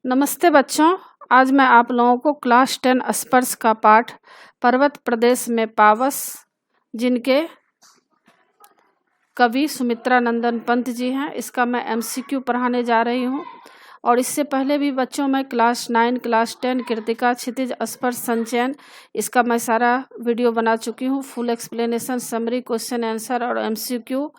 नमस्ते बच्चों। आज मैं आप लोगों को क्लास 10 स्पर्श का पाठ पर्वत प्रदेश में पावस, जिनके कवि सुमित्रा नंदन पंत जी हैं, इसका मैं एमसीक्यू पढ़ाने जा रही हूँ। और इससे पहले भी बच्चों मैं क्लास 9, क्लास 10 कृतिका, क्षितिज, स्पर्श, संचयन, इसका मैं सारा वीडियो बना चुकी हूँ। Full explanation, summary, question answer और एमसीक्यू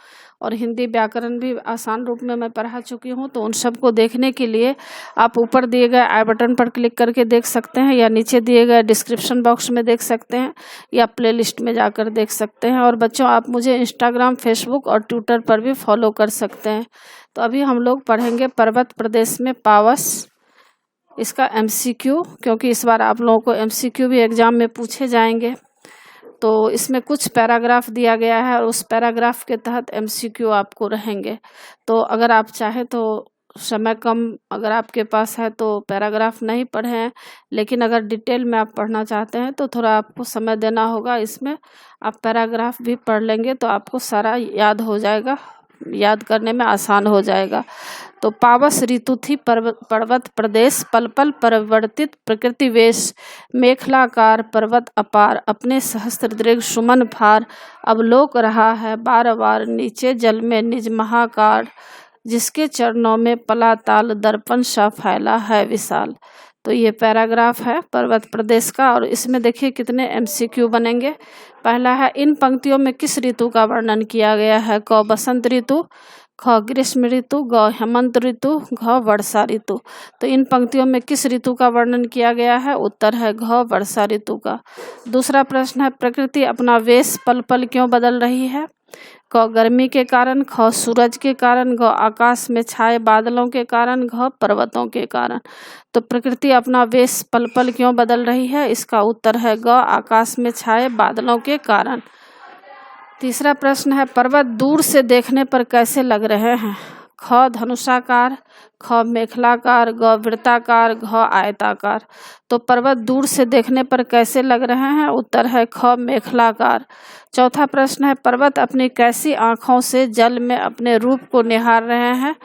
और हिंदी व्याकरण भी आसान रूप में मैं पढ़ा चुकी हूँ। तो उन सबको देखने के लिए आप ऊपर दिए गए आई बटन पर क्लिक करके देख सकते हैं, या नीचे दिए गए डिस्क्रिप्शन बॉक्स में देख सकते हैं, या प्लेलिस्ट में जाकर देख सकते हैं। और बच्चों, आप मुझे इंस्टाग्राम, फेसबुक और ट्विटर पर भी फॉलो कर सकते हैं। तो अभी हम लोग पढ़ेंगे पर्वत प्रदेश में पावस, इसका एमसीक्यू, क्योंकि इस बार आप लोगों को एमसीक्यू भी एग्जाम में पूछे जाएंगे। तो इसमें कुछ पैराग्राफ दिया गया है और उस पैराग्राफ के तहत एमसीक्यू आपको रहेंगे। तो अगर आप चाहें तो समय कम अगर आपके पास है तो पैराग्राफ नहीं पढ़ें, लेकिन अगर डिटेल में आप पढ़ना चाहते हैं तो थोड़ा आपको समय देना होगा। इसमें आप पैराग्राफ भी पढ़ लेंगे तो आपको सारा याद हो जाएगा, याद करने में आसान हो जाएगा। तो पावस ऋतु थी पर्वत प्रदेश, पल पल परिवर्तित प्रकृति वेश, मेखलाकार पर्वत अपार, अपने सहस्त्र दीर्घ सुमन फार, अवलोक रहा है बार बार नीचे जल में निज महाकार, जिसके चरणों में पला ताल दर्पण सा फैला है विशाल। तो ये पैराग्राफ है पर्वत प्रदेश का, और इसमें देखिए कितने एमसीक्यू बनेंगे। पहला है, इन पंक्तियों में किस ऋतु का वर्णन किया गया है? क बसंत ऋतु, ख ग्रीष्म ऋतु, ग हेमंत ऋतु, घ वर्षा ऋतु। तो इन पंक्तियों में किस ऋतु का वर्णन किया गया है? उत्तर है घ वर्षा ऋतु का। दूसरा प्रश्न है, प्रकृति अपना वेश पल पल क्यों बदल रही है? क गर्मी के कारण, ख सूरज के कारण, ग आकाश में छाए बादलों के कारण, घ पर्वतों के कारण। तो प्रकृति अपना वेश पल पल क्यों बदल रही है? इसका उत्तर है ग आकाश में छाए बादलों के कारण। तीसरा प्रश्न है, पर्वत दूर से देखने पर कैसे लग रहे हैं? ख धनुषाकार, ख मेखलाकार, ग वृत्ताकार, घ आयताकार। तो पर्वत दूर से देखने पर कैसे लग रहे हैं? उत्तर है ख मेखलाकार। चौथा प्रश्न है, पर्वत अपनी कैसी आँखों से जल में अपने रूप को निहार रहे हैं?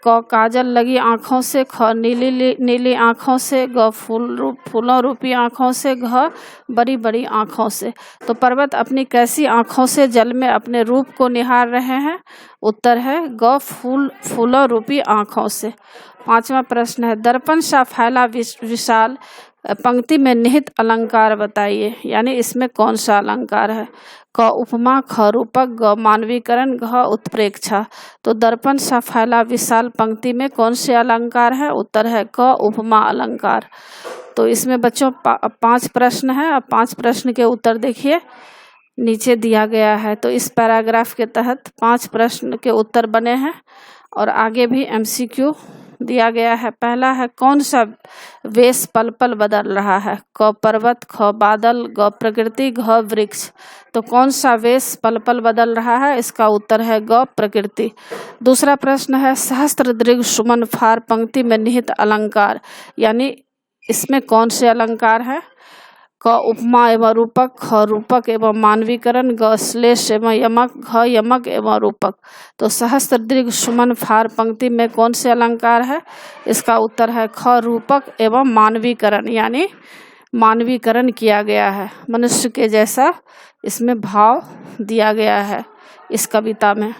क काजल लगी आँखों से, ख नीली नीली आँखों से, ग फूलों रूपी आँखों से, घ बड़ी बड़ी आँखों से। तो पर्वत अपनी कैसी आँखों से जल में अपने रूप को निहार रहे हैं? उत्तर है ग फूलों रूपी आँखों से। पांचवा प्रश्न है, दर्पण सा फैला विशाल पंक्ति में निहित अलंकार बताइए, यानी इसमें कौन सा अलंकार है? क उपमा, ख रूपक, ग मानवीकरण, घ उत्प्रेक्षा। तो दर्पण सा फैला विशाल पंक्ति में कौन से अलंकार है? उत्तर है क उपमा अलंकार। तो इसमें बच्चों 5 प्रश्न है। अब 5 प्रश्न के उत्तर देखिए, नीचे दिया गया है। तो इस पैराग्राफ के तहत 5 प्रश्न के उत्तर बने हैं और आगे भी एमसीक्यू दिया गया है। पहला है, कौन सा वेश पल पल बदल रहा है? क पर्वत, ख बादल, ग प्रकृति, घ वृक्ष। तो कौन सा वेश पल पल बदल रहा है? इसका उत्तर है ग प्रकृति। दूसरा प्रश्न है, सहस्त्र दीर्घ सुमन फार पंक्ति में निहित अलंकार, यानी इसमें कौन से अलंकार है? क उपमा एवं रूपक, ख रूपक एवं मानवीकरण, ग श्लेष एवं यमक, घ यमक एवं रूपक। तो सहस्त्र दीर्घ सुमन फार पंक्ति में कौन से अलंकार है? इसका उत्तर है ख रूपक एवं मानवीकरण, यानी मानवीकरण किया गया है, मनुष्य के जैसा इसमें भाव दिया गया है इस कविता में।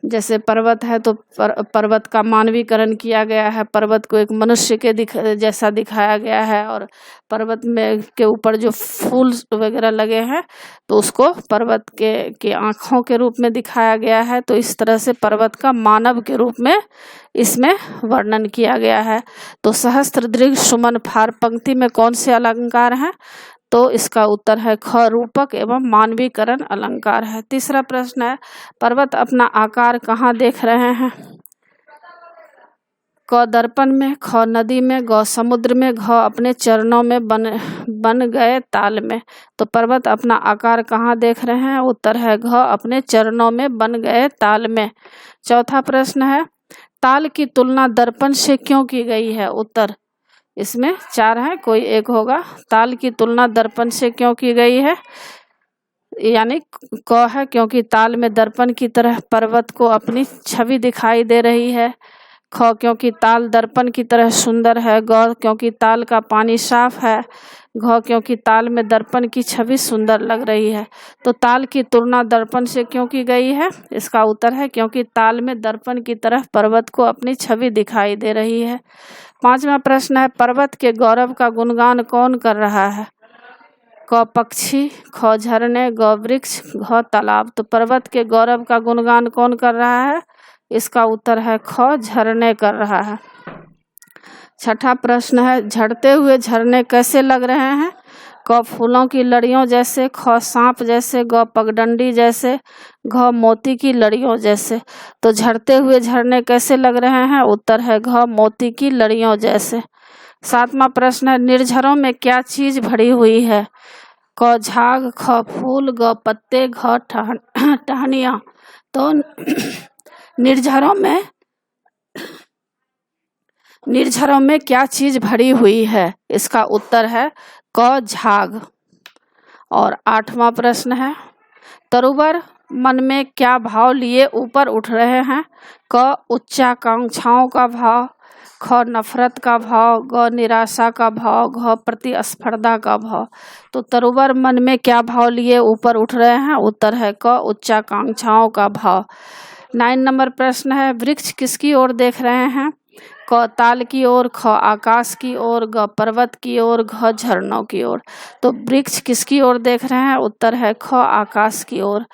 जैसे पर्वत है तो पर्वत का मानवीकरण किया गया है, पर्वत को एक मनुष्य के जैसा दिखाया गया है, और पर्वत में के ऊपर जो फूल वगैरह लगे हैं तो उसको पर्वत के आँखों के रूप में दिखाया गया है। तो इस तरह से पर्वत का मानव के रूप में इसमें वर्णन किया गया है। तो सहस्त्र दीर्घ सुमन फार पंक्ति में कौन से अलंकार हैं? तो इसका उत्तर है ख रूपक एवं मानवीकरण अलंकार है। तीसरा प्रश्न है, पर्वत अपना आकार कहाँ देख रहे हैं? क दर्पण में, ख नदी में, ग समुद्र में, घ अपने चरणों में बन गए ताल में। तो पर्वत अपना आकार कहाँ देख रहे हैं? उत्तर है घ अपने चरणों में बन गए ताल में। चौथा प्रश्न है, ताल की तुलना दर्पण से क्यों की गई है? उत्तर इसमें 4 है, कोई एक होगा। ताल की तुलना दर्पण से क्यों की गई है? यानी क है, क्योंकि ताल में दर्पण की तरह पर्वत को अपनी छवि दिखाई दे रही है। ख क्योंकि ताल दर्पण की तरह सुंदर है। ग क्योंकि ताल का पानी साफ है। घ क्योंकि ताल में दर्पण की छवि सुंदर लग रही है। तो ताल की तुलना दर्पण से क्यों की गई है? इसका उत्तर है क्योंकि ताल में दर्पण की तरह पर्वत को अपनी छवि दिखाई दे रही है। 5वां प्रश्न है, पर्वत के गौरव का गुणगान कौन कर रहा है? क पक्षी, ख झरने, ग वृक्ष, घ तालाब। तो पर्वत के गौरव का गुणगान कौन कर रहा है? इसका उत्तर है ख झरने कर रहा है। 6ठा प्रश्न है, झड़ते हुए झरने कैसे लग रहे हैं? क फूलों की लड़ियों जैसे, ख सांप जैसे, ग पगडंडी जैसे, घ मोती की लड़ियों जैसे। तो झड़ते हुए झरने कैसे लग रहे हैं? उत्तर है घ मोती की लड़ियों जैसे। 7वां प्रश्न है, निर्झरों में क्या चीज भरी हुई है? क झाग, ख फूल, ग पत्ते, घ टहनियाँ। तो निर्झरों में क्या चीज भरी हुई है? इसका उत्तर है क झाग। और 8वां प्रश्न है, तरुवर मन में क्या भाव लिए ऊपर उठ रहे हैं? क उच्चाकांक्षाओं का भाव, ख नफरत का भाव, ग निराशा का भाव, घ प्रतिस्पर्धा का भाव। तो तरुवर मन में क्या भाव लिए ऊपर उठ रहे हैं? उत्तर है क उच्चाकांक्षाओं का भाव। 9 नंबर प्रश्न है, वृक्ष किसकी ओर देख रहे हैं? क ताल की ओर, ख आकाश की ओर, ग पर्वत की ओर, घ झरनों की ओर। तो वृक्ष किसकी ओर देख रहे हैं? उत्तर है ख आकाश की ओर।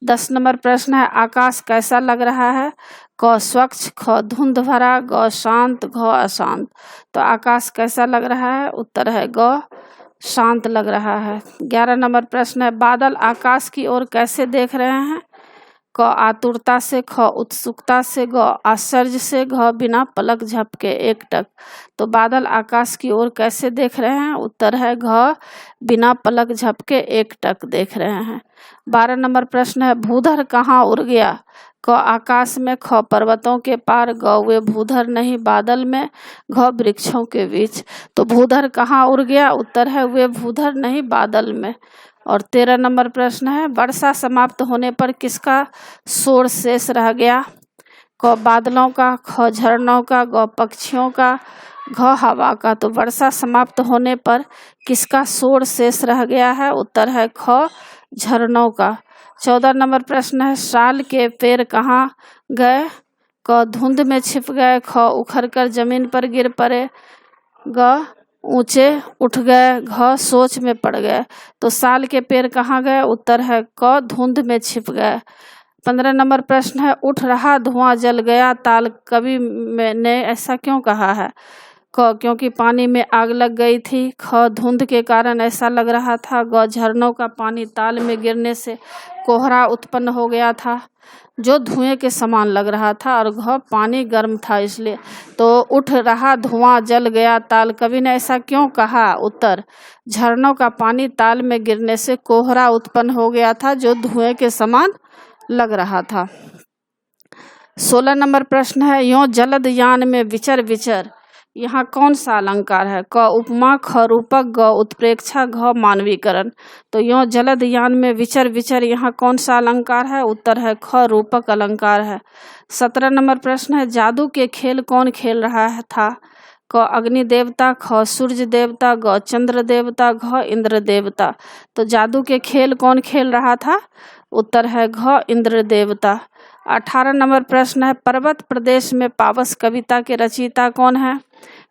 10 नंबर प्रश्न है, आकाश कैसा लग रहा है? क स्वच्छ, ख धुंध भरा, ग शांत, घ अशांत। तो आकाश कैसा लग रहा है? उत्तर है ग शांत लग रहा है। 11 नंबर प्रश्न है, बादल आकाश की ओर कैसे देख रहे हैं? क आतुरता से, ख उत्सुकता से, ग आश्चर्य से, घ बिना पलक झपके एकटक। तो बादल आकाश की ओर कैसे देख रहे हैं? उत्तर है घ बिना पलक झपके एकटक देख रहे हैं। 12 नंबर प्रश्न है, भूधर कहाँ उड़ गया? क आकाश में, ख पर्वतों के पार, ग वे भूधर नहीं बादल में, घ वृक्षों के बीच। तो भूधर कहाँ उड़ गया? उत्तर है वे भूधर नहीं बादल में। और 13 नंबर प्रश्न है, वर्षा समाप्त होने पर किसका शोर शेष रह गया? क बादलों का, ख झरनों का, ग पक्षियों का, घ हवा का। तो वर्षा समाप्त होने पर किसका शोर शेष रह गया है? उत्तर है ख झरनों का। 14 नंबर प्रश्न है, साल के पेड़ कहाँ गए? क धुंध में छिप गए, ख उखड़ कर जमीन पर गिर पड़े, ग ऊंचे उठ गए, घ सोच में पड़ गए। तो साल के पेड़ कहाँ गए? उत्तर है क धुंध में छिप गए। 15 नंबर प्रश्न है, उठ रहा धुआं जल गया ताल, कवि ने ऐसा क्यों कहा है? क क्योंकि पानी में आग लग गई थी, ख धुंध के कारण ऐसा लग रहा था, ग झरनों का पानी ताल में गिरने से कोहरा उत्पन्न हो गया था जो धुएं के समान लग रहा था, और घ पानी गर्म था इसलिए। तो उठ रहा धुआं जल गया ताल, कवि ने ऐसा क्यों कहा? उत्तर, झरनों का पानी ताल में गिरने से कोहरा उत्पन्न हो गया था जो धुएं के समान लग रहा था। 16 नंबर प्रश्न है, यों जलद यान में विचर विचर, यहाँ कौन सा अलंकार है? क उपमा, ख रूपक, ग उत्प्रेक्षा, घ मानवीकरण। तो यों जलद यान में विचर विचर, यहाँ कौन सा अलंकार है? उत्तर है ख रूपक अलंकार है। 17 नंबर प्रश्न है, जादू के खेल कौन खेल रहा था? क अग्नि देवता, ख सूर्य देवता, ग चंद्र देवता, घ इंद्र देवता। तो जादू के खेल कौन खेल रहा था? उत्तर है घ इंद्र देवता। 18 नंबर प्रश्न है, पर्वत प्रदेश में पावस कविता के रचयिता कौन है?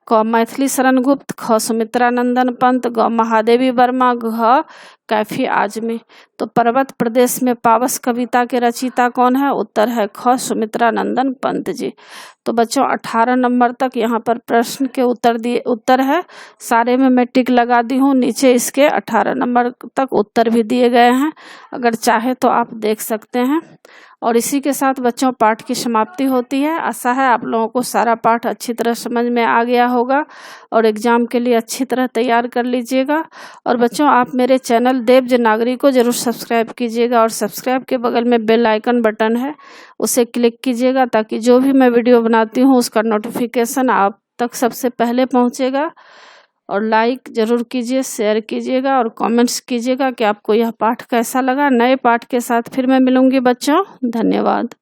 क मैथिली शरण गुप्त, ख सुमित्रा नंदन पंत, ग महादेवी वर्मा, घ कैफी आजमी। तो पर्वत प्रदेश में पावस कविता के रचयिता कौन है? उत्तर है ख सुमित्रा नंदन पंत जी। तो बच्चों 18 नंबर तक यहाँ पर प्रश्न के उत्तर है, सारे में मैं टिक लगा दी हूँ, नीचे इसके 18 नंबर तक उत्तर भी दिए गए हैं, अगर चाहे तो आप देख सकते हैं। और इसी के साथ बच्चों पाठ की समाप्ति होती है। आशा है आप लोगों को सारा पाठ अच्छी तरह समझ में आ गया होगा और एग्जाम के लिए अच्छी तरह तैयार कर लीजिएगा। और बच्चों आप मेरे चैनल देवज नागरी को जरूर सब्सक्राइब कीजिएगा, और सब्सक्राइब के बगल में बेल आइकन बटन है उसे क्लिक कीजिएगा, ताकि जो भी मैं वीडियो बनाती हूँ उसका नोटिफिकेशन आप तक सबसे पहले पहुँचेगा। और लाइक ज़रूर कीजिए, शेयर कीजिएगा और कमेंट्स कीजिएगा कि आपको यह पाठ कैसा लगा। नए पाठ के साथ फिर मैं मिलूंगी बच्चों। धन्यवाद।